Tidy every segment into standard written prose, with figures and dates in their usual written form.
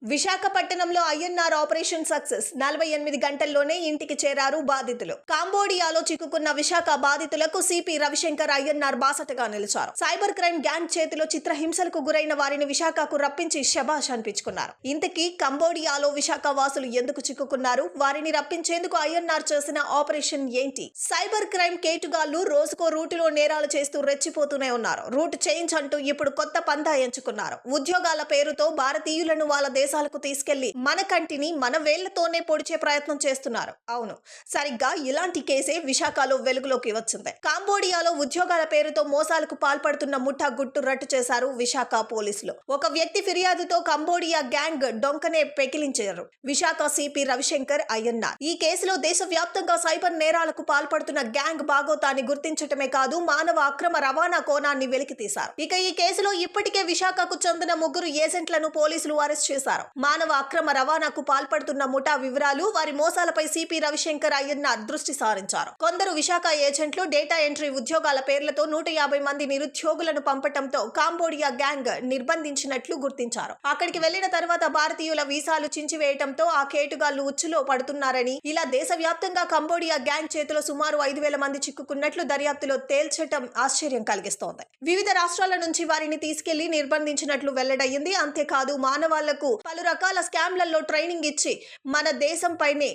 విశాఖపట్నంలో INR operation success 48 గంటల్లోనే ఇంటికి చేరారు బాధితులు. కాంబోడియాలో చిక్కుకున్న విశాఖ బాధితులకు సిపి రవిశంకర్ ఐఎన్ఆర్ బాసటగా నిలిచారు. సైబర్ క్రైమ్ గ్యాంగ్ చేతిలో చిత్రహింసలకు గురైన వారిని విశాఖకు రప్పించి శభాష్ అనిపించుకున్నారు. ఇంతకీ కంబోడియాలో విశాఖ వాసులు ఎందుకు చిక్కుకున్నారు? వారిని రప్పించేందుకు ఐఎన్ఆర్ చేసిన ఆపరేషన్ ఏంటి? సైబర్ క్రైమ్ కేటుగాళ్లు రోజుకో రూటులో నేరాలు చేస్తూ రెచ్చిపోతూనే ఉన్నారు. రూట్ చేంజ్ అంటూ ఇప్పుడు కొత్త పందా ఎంచుకున్నారు. ఉద్యోగాల పేరుతో భారతీయులను వాళ్ళ దేశాలకు తీసుకెళ్లి మన కంటిని మన వేళ్లతోనే పొడిచే ప్రయత్నం చేస్తున్నారు. అవును, సరిగ్గా ఇలాంటి కేసే విశాఖలో వెలుగులోకి వచ్చింది. కాంబోడియాలో ఉద్యోగాల పేరుతో మోసాలకు పాల్పడుతున్న ముఠా గుట్టు రట్టు చేశారు విశాఖ పోలీసులు. ఒక వ్యక్తి ఫిర్యాదుతో కంబోడియా గ్యాంగ్ డొంకనే పెకిలించారు విశాఖ సిపి రవిశంకర్ ఐఎన్ఆర్. ఈ కేసులో దేశవ్యాప్తంగా సైబర్ నేరాలకు పాల్పడుతున్న గ్యాంగ్ బాగోతాన్ని గుర్తించటమే కాదు, మానవ అక్రమ రవాణా కోణాన్ని వెలికితీశారు. ఇక ఈ కేసులో ఇప్పటికే విశాఖకు చెందిన 3 ఏజెంట్లను పోలీసులు అరెస్ట్ చేశారు. మానవ అక్రమ రవాణాకు పాల్పడుతున్న ముఠా వివరాలు, వారి మోసాలపై సిపి రవిశంకర్ ఐఎన్ఆర్ దృష్టి సారించారు. కొందరు విశాఖ ఏజెంట్లు డేటా ఎంట్రీ ఉద్యోగాల పేర్లతో 150 మంది నిరుద్యోగులను పంపటంతో కాంబోడియా గ్యాంగ్ నిర్బంధించినట్లు గుర్తించారు. అక్కడికి వెళ్లిన తర్వాత భారతీయుల వీసాలు చించివేయటంతో ఆ కేటుగాళ్లు ఉచ్చులో పడుతున్నారని, ఇలా దేశవ్యాప్తంగా కంబోడియా గ్యాంగ్ చేతిలో సుమారు 5,000 మంది చిక్కుకున్నట్లు దర్యాప్తులో తేల్చటం ఆశ్చర్యం కలిగిస్తోంది. వివిధ రాష్ట్రాల నుంచి వారిని తీసుకెళ్లి నిర్బంధించినట్లు వెల్లడయ్యింది. అంతేకాదు మానవాళ్లకు పలు రకాల స్కామ్లలో ట్రైనింగ్ ఇచ్చి మన దేశంపైనే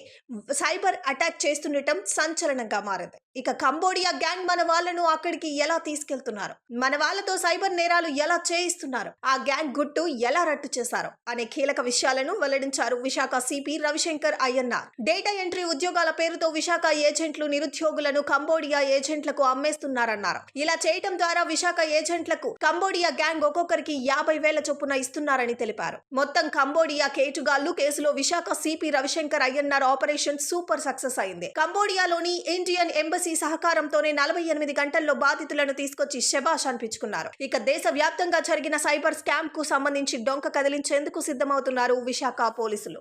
సైబర్ అటాక్ చేస్తుండటం సంచలనంగా మారింది. ఇక కంబోడియా గ్యాంగ్ మన వాళ్ళను అక్కడికి ఎలా తీసుకెళ్తున్నారు, మన వాళ్ళతో సైబర్ నేరాలు ఎలా చేయిస్తున్నారు, ఆ గ్యాంగ్ గుట్టు ఎలా రట్టు చేశారు అనే కీలక విషయాలను వెల్లడించారు Visakha CP Ravishankar INR. Data entry ఉద్యోగాల పేరుతో విశాఖ ఏజెంట్లు నిరుద్యోగులను కంబోడియా ఏజెంట్లకు అమ్మేస్తున్నారన్నారు. ఇలా చేయటం ద్వారా విశాఖ ఏజెంట్లకు కంబోడియా గ్యాంగ్ ఒక్కొక్కరికి 50,000 చొప్పున ఇస్తున్నారని తెలిపారు. మొత్తం కంబోడియా కేటుగాళ్లు కేసులో Visakha CP Ravishankar INR operation super success అయింది. కంబోడియాలోని ఇండియన్ ఎంబసీ సహకారంతోనే 48 గంటల్లో బాధితులను తీసుకొచ్చి శభాష్ అనిపించుకున్నారు. ఇక దేశవ్యాప్తంగా జరిగిన సైబర్ స్కామ్ కు సంబంధించి డొంక కదిలించేందుకు సిద్ధమవుతున్నారు విశాఖ పోలీసులు.